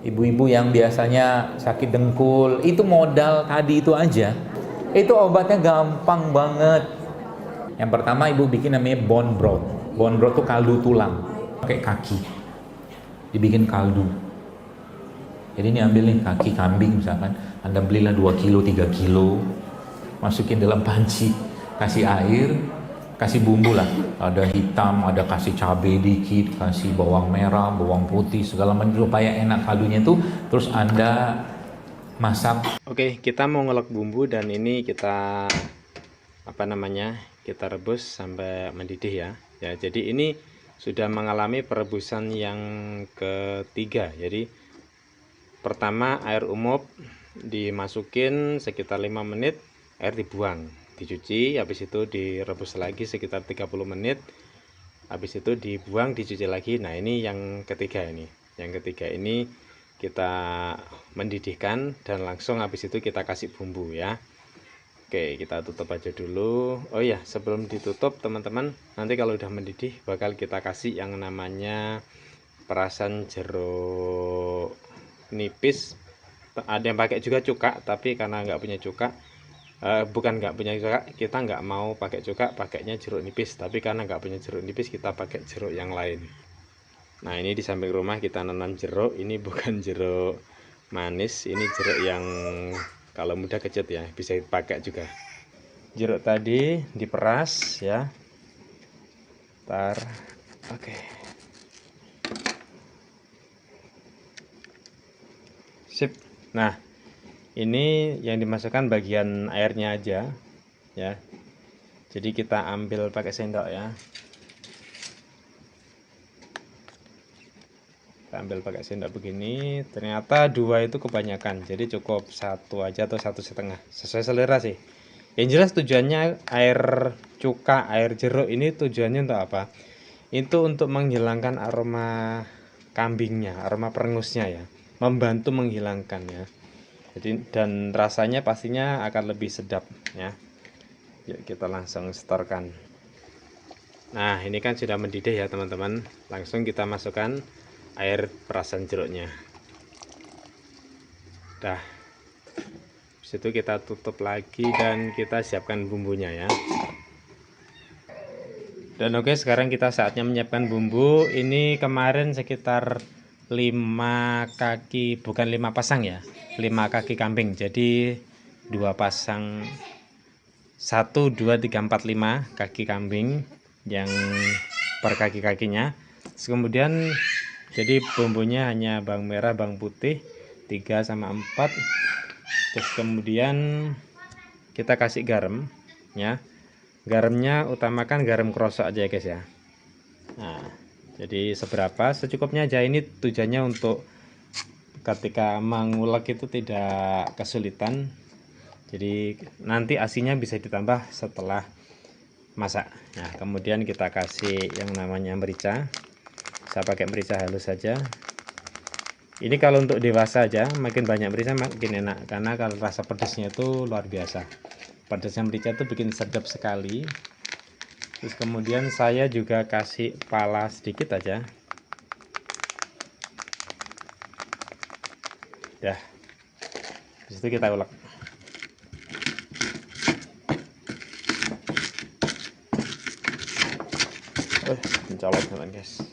Ibu-ibu yang biasanya sakit dengkul, itu modal tadi itu aja. Itu obatnya gampang banget. Yang pertama ibu bikin namanya bone broth. Bone broth itu kaldu tulang, pakai kaki. Dibikin kaldu. Jadi ini ambil nih kaki kambing misalkan, Anda belilah 2 kilo, 3 kilo, masukin dalam panci, kasih air, kasih bumbu lah, ada hitam, ada kasih cabai dikit, kasih bawang merah, bawang putih, segala macam supaya enak kaldunya itu. Terus Anda masak. Oke, kita mau ngelok bumbu dan ini kita kita rebus sampai mendidih ya. Ya, jadi ini sudah mengalami perebusan yang ketiga. Jadi pertama air umum dimasukin sekitar 5 menit, air dibuang, dicuci, habis itu direbus lagi sekitar 30 menit. Habis itu dibuang, dicuci lagi. Nah, ini yang ketiga ini. Yang ketiga ini kita mendidihkan dan langsung habis itu kita kasih bumbu ya. Oke, kita tutup aja dulu. Oh ya, sebelum ditutup teman-teman, nanti kalau udah mendidih bakal kita kasih yang namanya perasan jeruk nipis. Ada yang pakai juga cuka, tapi karena nggak punya cuka, bukan nggak punya cuka, kita nggak mau pakai cuka, pakainya jeruk nipis. Tapi karena nggak punya jeruk nipis, kita pakai jeruk yang lain. Nah, ini di samping rumah kita nanam jeruk. Ini bukan jeruk manis, ini jeruk yang kalau mudah kecut ya, bisa dipakai juga. Jeruk tadi diperas ya. Oke. Sip. Nah, ini yang dimasukkan bagian airnya aja ya. Jadi kita ambil pakai sendok ya. Kita ambil pakai sendok begini. Ternyata 2 itu kebanyakan, jadi cukup 1 aja atau 1,5, sesuai selera sih. Yang jelas tujuannya air cuka, air jeruk ini tujuannya untuk apa? Itu untuk menghilangkan aroma kambingnya, aroma perengusnya ya, membantu menghilangkan ya. Jadi dan rasanya pastinya akan lebih sedap ya. Yuk kita langsung setorkan. Nah, ini kan sudah mendidih ya teman-teman. Langsung kita masukkan air perasan jeruknya. Dah. Habis itu kita tutup lagi dan kita siapkan bumbunya ya. Dan oke, sekarang kita saatnya menyiapkan bumbu. Ini kemarin sekitar 5 kaki, bukan 5 pasang ya, 5 kaki kambing. Jadi 2 pasang, 1, 2, 3, 4, 5 kaki kambing yang per kaki-kakinya. Kemudian jadi bumbunya hanya bawang merah, bawang putih 3 sama 4. Terus kemudian kita kasih garam ya. Garamnya utamakan garam krosok aja ya guys ya. Nah, jadi seberapa secukupnya aja. Ini tujuannya untuk ketika mengulek itu tidak kesulitan. Jadi nanti asinnya bisa ditambah setelah masak. Nah, kemudian kita kasih yang namanya merica. Saya pakai merica halus saja. Ini kalau untuk dewasa aja, makin banyak merica makin enak, karena kalau rasa pedasnya itu luar biasa. Pedasnya merica itu bikin sedap sekali. Terus kemudian saya juga kasih pala sedikit aja. Dah. Habis itu kita ulek. Mencolok teman guys.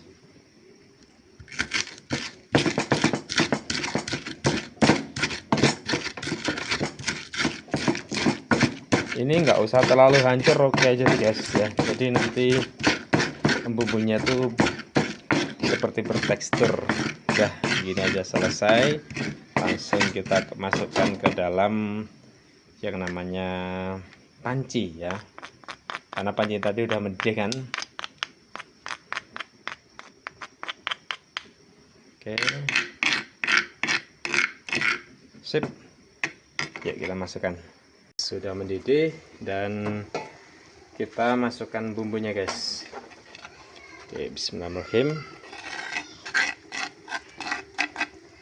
Ini nggak usah terlalu hancur, oke aja sih guys ya. Jadi nanti bumbunya tuh seperti bertekstur. Udah gini aja selesai. Langsung kita masukkan ke dalam yang namanya panci ya. Karena panci tadi udah mendidih kan. Oke. Sip. Ya, kita masukkan. Sudah mendidih dan kita masukkan bumbunya guys. Oke, bismillahirrahmanirrahim.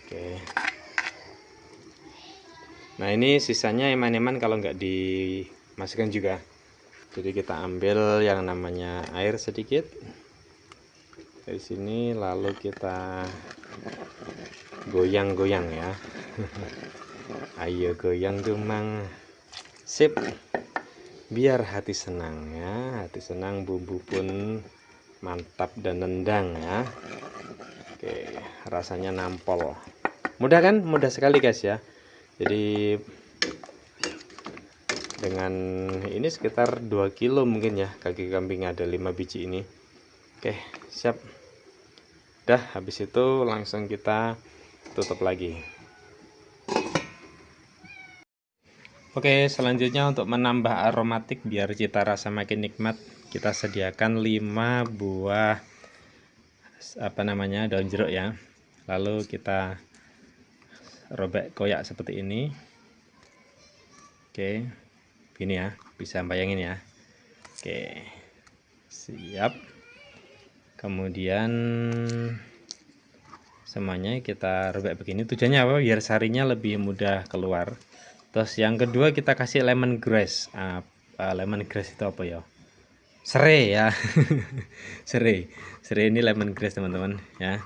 Oke. Nah, ini sisanya eman-eman kalau nggak dimasukkan juga. Jadi kita ambil yang namanya air sedikit dari sini, lalu kita goyang-goyang ya. Ayo goyang dumang. Sip. Biar hati senang ya, hati senang, bumbu pun mantap dan nendang ya. Oke, rasanya nampol. Mudah kan? Mudah sekali guys ya. Jadi dengan ini sekitar 2 kilo mungkin ya, kaki kambing ada 5 biji ini. Oke, siap. Dah, habis itu langsung kita tutup lagi. Oke, selanjutnya untuk menambah aromatik biar cita rasa makin nikmat, kita sediakan 5 buah daun jeruk ya. Lalu kita robek koyak seperti ini. Oke, gini ya, bisa bayangin ya. Oke, siap. Kemudian semuanya kita robek begini. Tujuannya apa? Biar sarinya lebih mudah keluar. Terus yang kedua kita kasih lemongrass. Lemongrass itu apa ya? Serai ya. Serai ini lemongrass teman-teman ya.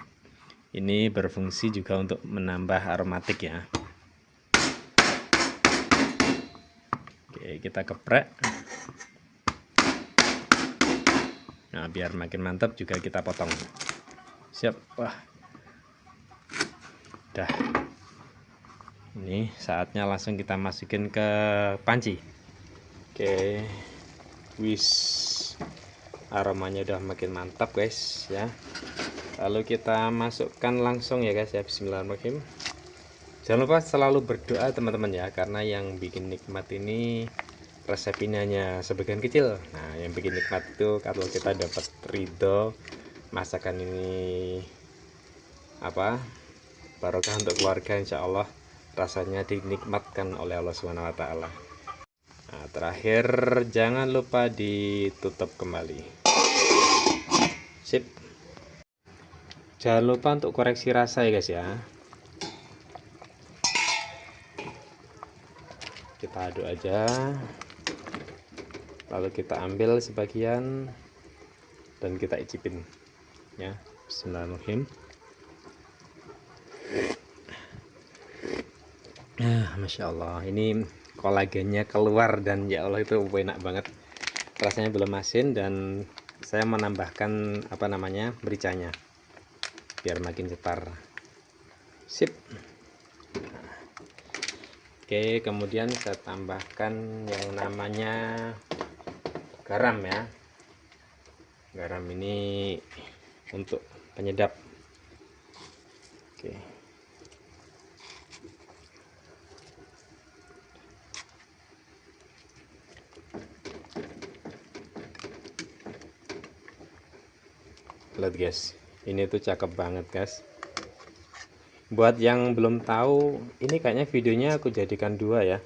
Ini berfungsi juga untuk menambah aromatik ya. Oke, kita geprek. Nah, biar makin mantap juga kita potong. Siap. Wah. Dah. Ini saatnya langsung kita masukin ke panci. Oke. Wis. Aromanya udah makin mantap guys ya. Lalu kita masukkan langsung ya guys ya. Bismillahirrahmanirrahim. Jangan lupa selalu berdoa teman-teman ya, karena yang bikin nikmat ini resep ini hanya sebagian kecil. Nah, yang bikin nikmat itu kalau kita dapat ridho masakan ini barokah untuk keluarga, insya Allah rasanya dinikmatkan oleh Allah Subhanahu wa Ta'ala. Nah, terakhir jangan lupa ditutup kembali. Sip. Jangan lupa untuk koreksi rasa ya guys ya. Kita aduk aja, lalu kita ambil sebagian dan kita icipin ya. Bismillahirrahmanirrahim. Masya Allah, ini kolagennya keluar dan ya Allah itu enak banget. Rasanya belum asin dan saya menambahkan mericanya biar makin cetar. Sip. Oke, kemudian saya tambahkan yang namanya garam ya. Garam ini untuk penyedap. Oke. Lihat guys, ini tuh cakep banget guys. Buat yang belum tahu, ini kayaknya videonya aku jadikan 2 ya,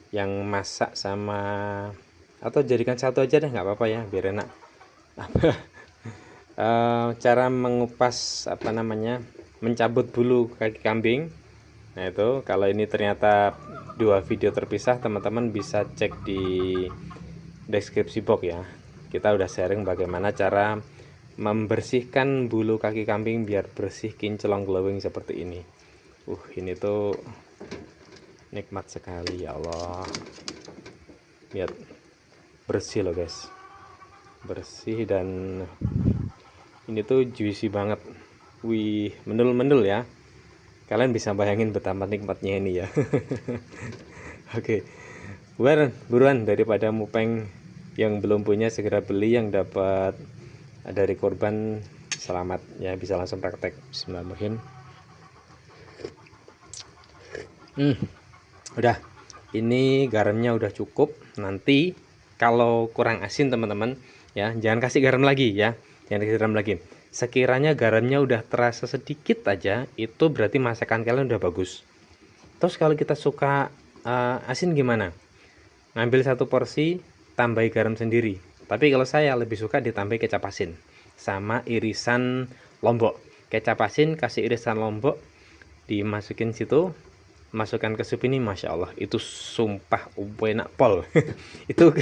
yang masak sama, atau jadikan 1 aja deh, nggak apa-apa ya, biar enak. Cara mengupas mencabut bulu kaki kambing. Nah itu kalau ini ternyata 2 video terpisah, teman-teman bisa cek di deskripsi box ya. Kita udah sharing bagaimana cara membersihkan bulu kaki kambing biar bersih, kinclong, glowing seperti ini. Ini tuh nikmat sekali ya Allah. Lihat, bersih loh guys, bersih dan ini tuh juicy banget. Wih, mendul-mendul ya. Kalian bisa bayangin betapa nikmatnya ini ya. Oke, buruan daripada mupeng. Yang belum punya segera beli, yang dapat dari korban selamat ya, bisa langsung praktek. Bismillahirrahmanirrahim. Udah, ini garamnya udah cukup. Nanti kalau kurang asin teman-teman ya, jangan kasih garam lagi ya, jangan kasih garam lagi. Sekiranya garamnya udah terasa sedikit aja, itu berarti masakan kalian udah bagus. Terus kalau kita suka asin gimana? Ngambil 1 porsi, tambahi garam sendiri. Tapi kalau saya lebih suka ditambahi kecap asin sama irisan lombok. Kecap asin kasih irisan lombok, dimasukin situ, masukkan ke sup ini, masya Allah, itu sumpah enak pol. Itu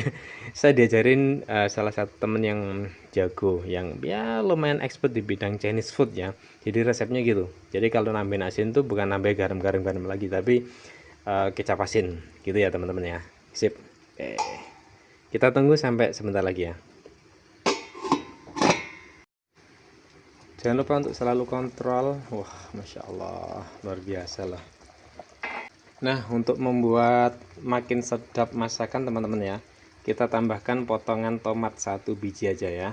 saya diajarin salah satu temen yang jago, yang ya lumayan expert di bidang Chinese food ya. Jadi resepnya gitu. Jadi kalau nambahin asin tuh bukan nambah garam lagi, tapi kecap asin gitu ya teman-teman ya. Sip. Oke. Kita tunggu sampai sebentar lagi ya. Jangan lupa untuk selalu kontrol. Wah, masya Allah, luar biasa lah. Nah, untuk membuat makin sedap masakan teman-teman ya, kita tambahkan potongan tomat 1 biji aja ya.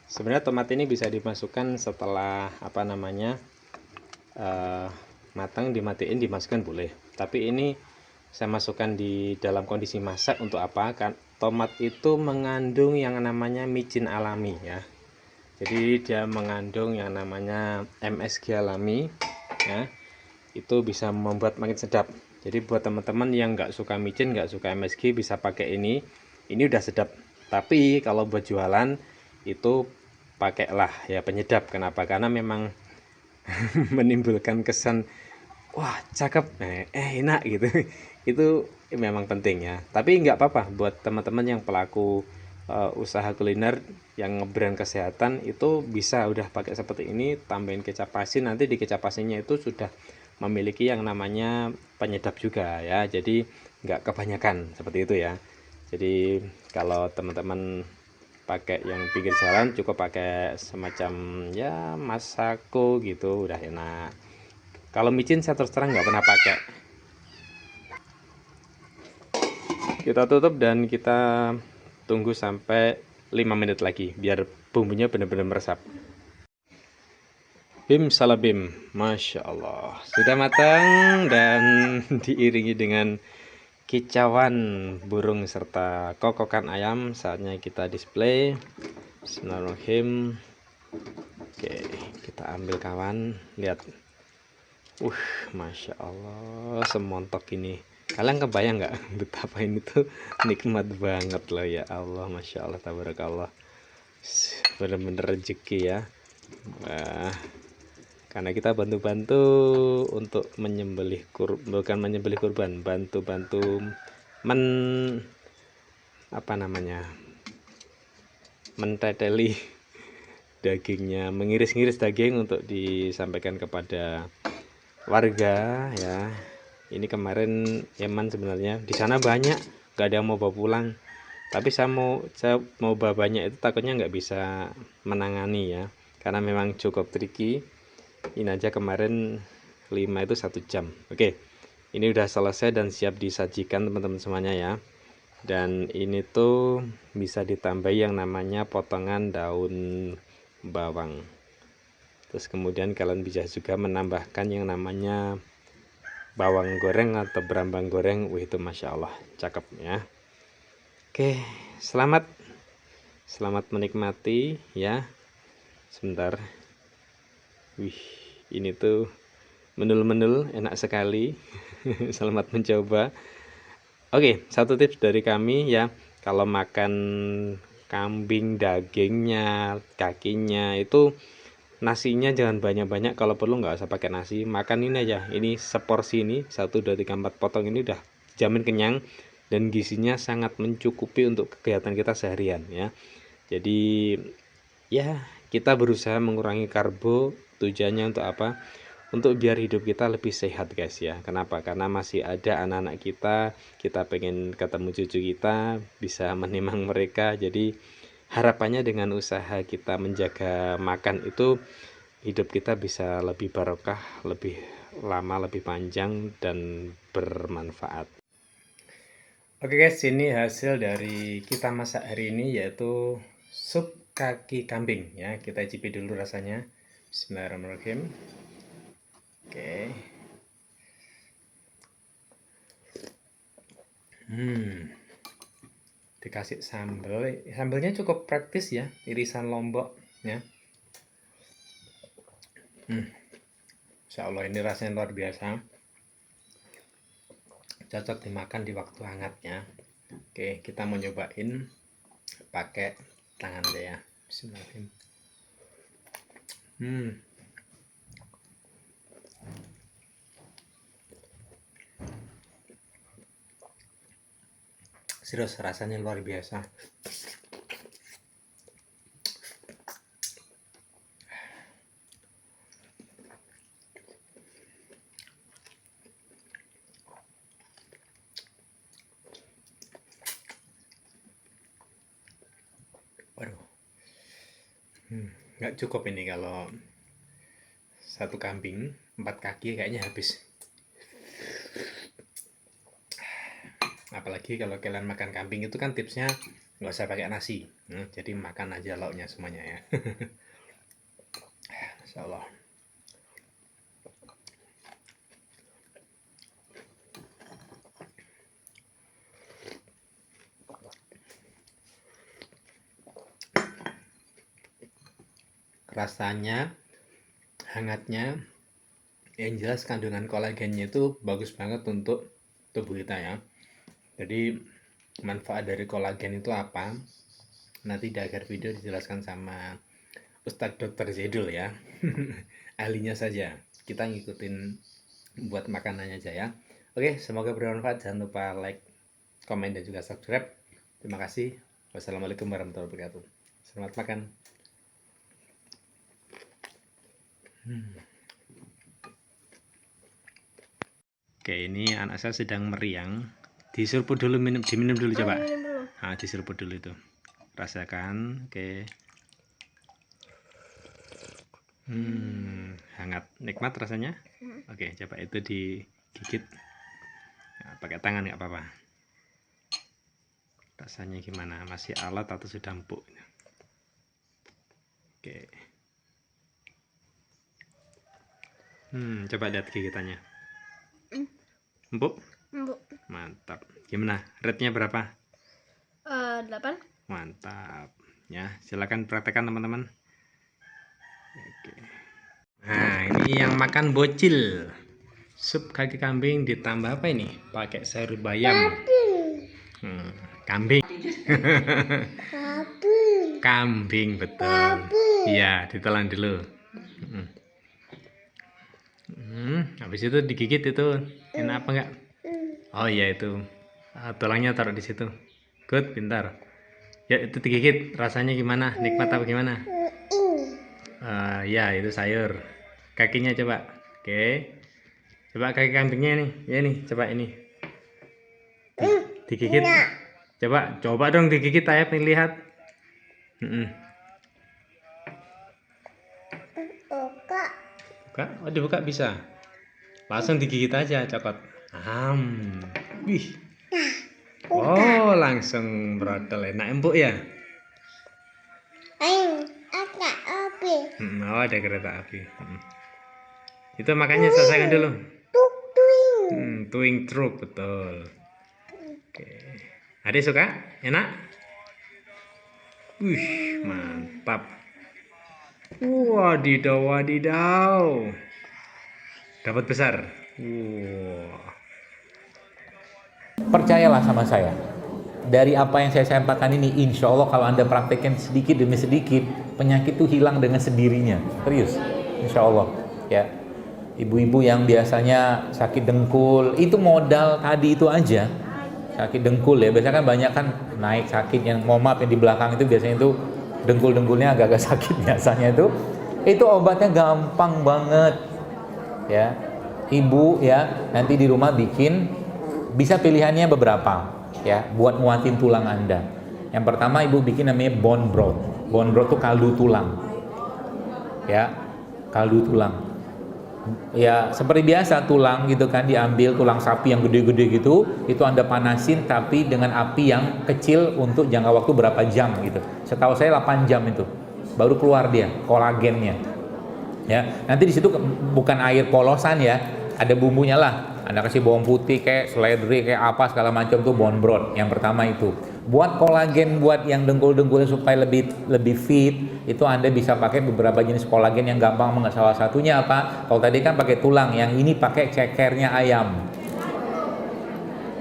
Sebenarnya tomat ini bisa dimasukkan setelah apa namanya matang, dimatiin, dimasukkan boleh. Tapi ini saya masukkan di dalam kondisi masak untuk apa? Kan tomat itu mengandung yang namanya micin alami ya. Jadi dia mengandung yang namanya MSG alami ya. Itu bisa membuat makin sedap. Jadi buat teman-teman yang nggak suka micin, nggak suka MSG, bisa pakai ini udah sedap. Tapi kalau buat jualan itu pakailah ya penyedap. Kenapa? Karena memang menimbulkan kesan wah cakep, enak gitu. Itu memang penting ya. Tapi nggak apa-apa buat teman-teman yang pelaku usaha kuliner yang ngebrand kesehatan, itu bisa udah pakai seperti ini, tambahin kecap asin. Nanti di kecap asinnya itu sudah memiliki yang namanya penyedap juga ya, jadi nggak kebanyakan seperti itu ya. Jadi kalau teman-teman pakai yang pinggir jalan, cukup pakai semacam ya Masako gitu udah enak. Kalau micin saya terus terang nggak pernah pakai. Kita tutup dan kita tunggu sampai 5 menit lagi biar bumbunya benar-benar meresap. Bim salabim, masya Allah, sudah matang dan diiringi dengan kicauan burung serta kokokan ayam. Saatnya kita display. Bismillahirrahmanirrahim. Oke, kita ambil kawan, lihat. Masya Allah, semontok ini. Kalian kebayang nggak betapa ini tuh nikmat banget loh ya Allah, masya Allah, tabarakallah. Bener-bener rezeki ya. Karena kita bantu-bantu untuk menyembelih bukan menyembelih kurban, bantu-bantu men apa namanya menteteli dagingnya, mengiris-ngiris daging untuk disampaikan kepada warga ya. Ini kemarin Yaman sebenarnya di sana banyak, nggak ada yang mau bawa pulang, tapi saya mau bawa banyak itu takutnya nggak bisa menangani ya, karena memang cukup tricky. Ini aja kemarin 5 itu 1 jam. Oke, ini udah selesai dan siap disajikan teman-teman semuanya ya. Dan ini tuh bisa ditambah yang namanya potongan daun bawang. Terus kemudian kalian bisa juga menambahkan yang namanya bawang goreng atau berambang goreng. Wih, itu masya Allah cakep ya. Oke, selamat menikmati ya. Sebentar. Wih, ini tuh menul-menul enak sekali. Selamat mencoba. Oke, satu tips dari kami ya, kalau makan kambing dagingnya, kakinya itu nasinya jangan banyak-banyak, kalau perlu nggak usah pakai nasi, makan ini aja. Ini seporsi ini 1 2 3 4 potong ini udah jamin kenyang dan gizinya sangat mencukupi untuk kegiatan kita seharian ya. Jadi ya kita berusaha mengurangi karbo, tujuannya untuk apa? Untuk biar hidup kita lebih sehat guys ya. Kenapa? Karena masih ada anak-anak kita pengen ketemu cucu kita, bisa menimang mereka. Jadi harapannya dengan usaha kita menjaga makan itu, hidup kita bisa lebih barokah, lebih lama, lebih panjang, dan bermanfaat. Oke guys, ini hasil dari kita masak hari ini, yaitu sup kaki kambing ya. Kita icipi dulu rasanya. Bismillahirrahmanirrahim. Oke. Dikasih sambal. Sambalnya cukup praktis ya, irisan lombok ya. Insya Allah ini rasanya luar biasa. Cocok dimakan di waktu hangatnya. Oke, kita mau nyobain pakai tangan deh ya. Bismillahirrahmanirrahim. Serius rasanya luar biasa. Waduh, nggak cukup ini kalau satu kambing 4 kaki kayaknya habis. Apalagi kalau kalian makan kambing itu kan tipsnya nggak usah pakai nasi, jadi makan aja lauknya semuanya ya. Insya Allah. Rasanya, hangatnya, yang jelas kandungan kolagennya itu bagus banget untuk tubuh kita ya. Jadi manfaat dari kolagen itu apa? Nanti di akhir video dijelaskan sama Ustadz Dr. Zedul ya. Ahlinya saja. Kita ngikutin buat makanannya aja ya. Oke, semoga bermanfaat. Jangan lupa like, komen, dan juga subscribe. Terima kasih. Wassalamualaikum warahmatullahi wabarakatuh. Selamat makan. Oke, ini anak saya sedang meriang. Diseruput dulu, diminum dulu coba. Nah, diseruput dulu itu. Rasakan, oke. Hangat, nikmat rasanya. Oke, coba itu digigit. Nah, pakai tangan nggak apa-apa. Rasanya gimana? Masih alat atau sudah empuk? Oke. Coba lihat gigitannya. Empuk? Empuk. Mantap. Gimana? Rate-nya berapa? 8. Mantap. Ya, silakan praktekkan teman-teman. Oke. Nah, ini yang makan bocil. Sup kaki kambing ditambah apa ini? Pakai sayur bayam. Kambing. Kambing, betul. Iya, ditelan dulu. Habis itu digigit itu. Enak apa enggak? Oh iya itu. Tulangnya taruh di situ. Good, pintar. Ya, itu digigit. Rasanya gimana? Nikmat apa gimana? Ya, itu sayur. Kakinya coba. Oke. Coba kaki kambingnya nih. Ya nih, coba ini. Digigit. Coba dong digigit, Ayah pengen lihat. Buka? Oh, dibuka bisa. Langsung digigit aja, cokot. Wih. Oh, langsung brodol, enak empuk ya. Ada api. Oh, ada kereta api. Itu makanya selesaikan dulu. Tuing truk, betul. Oke. Adik suka? Enak? Wih, mantap. Wadidaw. Dapat besar. Percayalah sama saya, dari apa yang saya sampaikan ini, insya Allah kalau Anda praktekkan sedikit demi sedikit, penyakit itu hilang dengan sendirinya. Serius, insya Allah ya. Ibu-ibu yang biasanya sakit dengkul, itu modal tadi itu aja. Sakit dengkul ya, biasanya kan banyak kan naik sakit yang mohon yang di belakang itu biasanya itu dengkul-dengkulnya agak-agak sakit biasanya itu obatnya gampang banget ya. Ibu ya nanti di rumah bikin, bisa pilihannya beberapa ya buat nguatin tulang Anda. Yang pertama ibu bikin namanya bone broth. Bone broth itu kaldu tulang ya, kaldu tulang ya, seperti biasa tulang gitu kan, diambil tulang sapi yang gede-gede gitu, itu Anda panasin tapi dengan api yang kecil untuk jangka waktu berapa jam gitu. Setahu saya 8 jam itu baru keluar dia kolagennya ya. Nanti di situ bukan air polosan ya, ada bumbunya lah. Anda kasih bawang putih kayak seledri kayak apa segala macam tuh bone broth. Yang pertama itu buat kolagen, buat yang dengkul-dengkulnya supaya lebih fit, itu Anda bisa pakai beberapa jenis kolagen yang gampang banget. Salah satunya apa? Kalau tadi kan pakai tulang, yang ini pakai cekernya ayam.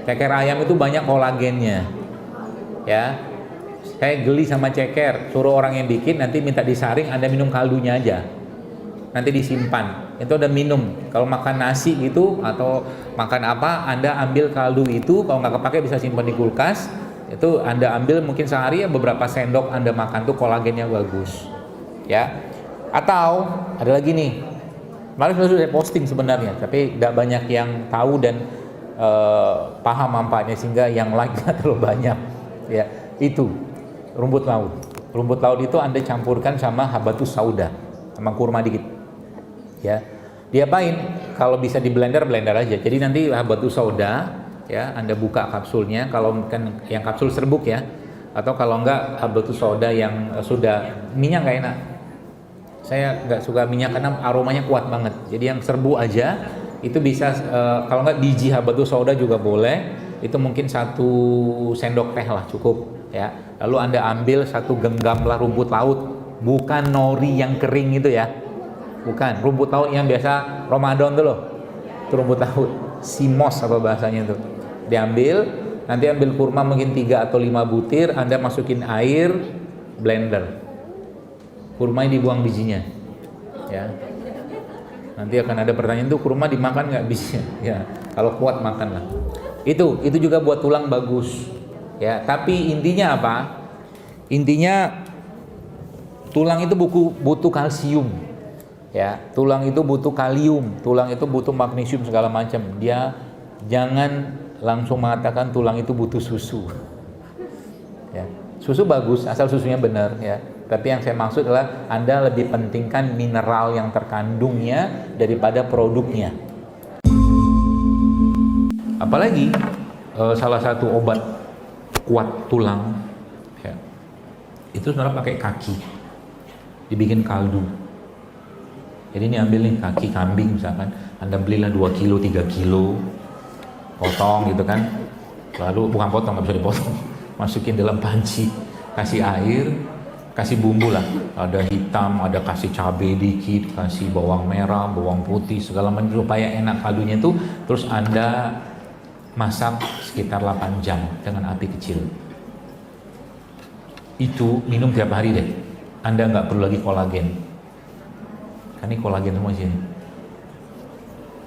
Ceker ayam itu banyak kolagennya ya. Saya geli sama ceker, suruh orang yang bikin, nanti minta disaring, Anda minum kaldunya aja, nanti disimpan, itu udah minum. Kalau makan nasi gitu atau makan apa, Anda ambil kaldu itu, kalau nggak kepake bisa simpan di kulkas, Itu Anda ambil mungkin sehari ya beberapa sendok Anda makan tuh kolagennya bagus. Ya. Atau ada lagi nih. Kemarin sudah saya posting sebenarnya, tapi tidak banyak yang tahu dan paham manfaatnya sehingga yang like-nya terlalu banyak. Ya, itu rumput laut. Rumput laut itu Anda campurkan sama habatus sauda, sama kurma dikit. Ya. Diapain? Kalau bisa di blender aja. Jadi nanti habatus sauda ya Anda buka kapsulnya, kalau kan yang kapsul serbuk ya, atau kalau enggak habatus sauda yang sudah minyak nggak enak. Saya nggak suka minyak karena aromanya kuat banget. Jadi yang serbu aja itu bisa, kalau nggak biji habatus sauda juga boleh. Itu mungkin 1 sendok teh lah cukup ya. Lalu Anda ambil 1 genggam lah rumput laut, bukan nori yang kering itu ya. Bukan, rumput laut yang biasa Ramadan tuh loh. Itu rumput laut, simos apa bahasanya tuh. Diambil, nanti ambil kurma mungkin 3 atau 5 butir, Anda masukin air, blender. Kurmanya dibuang bijinya, ya. Nanti akan ada pertanyaan tuh kurma dimakan nggak bijinya? Ya, kalau kuat makanlah. Itu juga buat tulang bagus, ya. Tapi intinya apa? Intinya tulang itu butuh kalsium, ya. Tulang itu butuh kalium, tulang itu butuh magnesium segala macam. Dia jangan langsung mengatakan tulang itu butuh susu, ya. Susu bagus asal susunya benar, ya. Tapi yang saya maksud adalah Anda lebih pentingkan mineral yang terkandungnya daripada produknya. Apalagi salah satu obat kuat tulang ya, itu sebenarnya pakai kaki, dibikin kaldu. Jadi ini ambil nih kaki kambing misalkan, Anda belilah 2 kilo, 3 kilo, potong gitu kan, lalu bukan potong, nggak bisa dipotong, masukin dalam panci, kasih air, kasih bumbu lah, ada hitam, ada kasih cabai dikit, kasih bawang merah, bawang putih, segala macam supaya enak kaldunya itu. Terus Anda masak sekitar 8 jam dengan api kecil. Itu minum tiap hari deh. Anda nggak perlu lagi kolagen. Kan ini kolagen semua sini.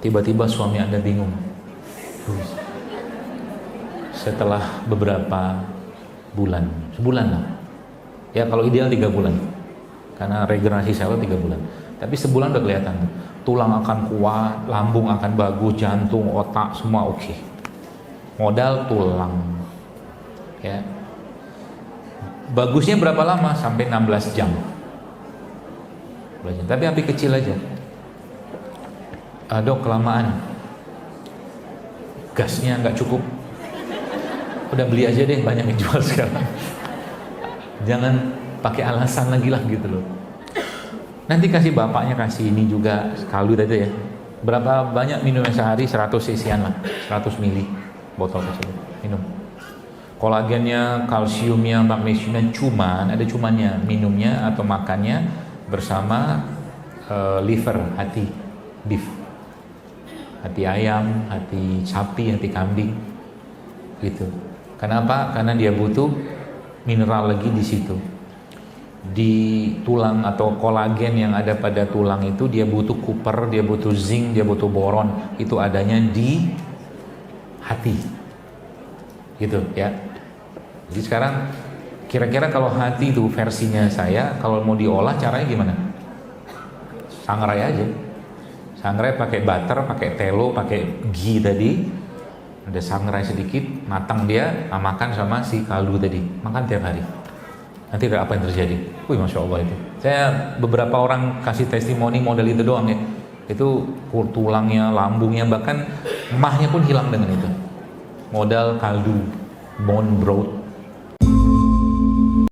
Tiba-tiba suami Anda bingung. Setelah beberapa bulan, sebulan lah. Ya kalau ideal 3 bulan, karena regenerasi sel 3 bulan. Tapi sebulan udah kelihatan, tulang akan kuat, lambung akan bagus, jantung, otak semua oke. Modal tulang, ya. Bagusnya berapa lama? Sampai 16 jam. Tapi api kecil aja. Dok, kelamaan, gasnya nggak cukup. Udah beli aja deh, banyak yang jual sekarang. Jangan pakai alasan lagi lah gitu loh. Nanti kasih bapaknya, kasih ini juga kaldu tadi ya. Berapa banyak minumnya sehari? 100 cc-an lah, 100 mili botol kecil minum. Kolagennya, kalsiumnya, magnesiumnya cumannya minumnya atau makannya bersama liver, hati beef, hati ayam, hati sapi, hati kambing gitu. Kenapa? Karena dia butuh mineral lagi di situ. Di tulang atau kolagen yang ada pada tulang itu dia butuh kuper, dia butuh zinc, dia butuh boron. Itu adanya di hati. Gitu ya. Jadi sekarang kira-kira kalau hati itu versinya saya, kalau mau diolah caranya gimana? Sangrai aja. Sangrai pakai butter, pakai telo, pakai ghee tadi. Ada sangrai sedikit, matang dia, makan sama si kaldu tadi, makan tiap hari. Nanti apa yang terjadi? Wih, Masya Allah itu. Saya beberapa orang kasih testimoni model itu doang ya. Itu tulangnya, lambungnya, bahkan emahnya pun hilang dengan itu. Modal kaldu, bone broth,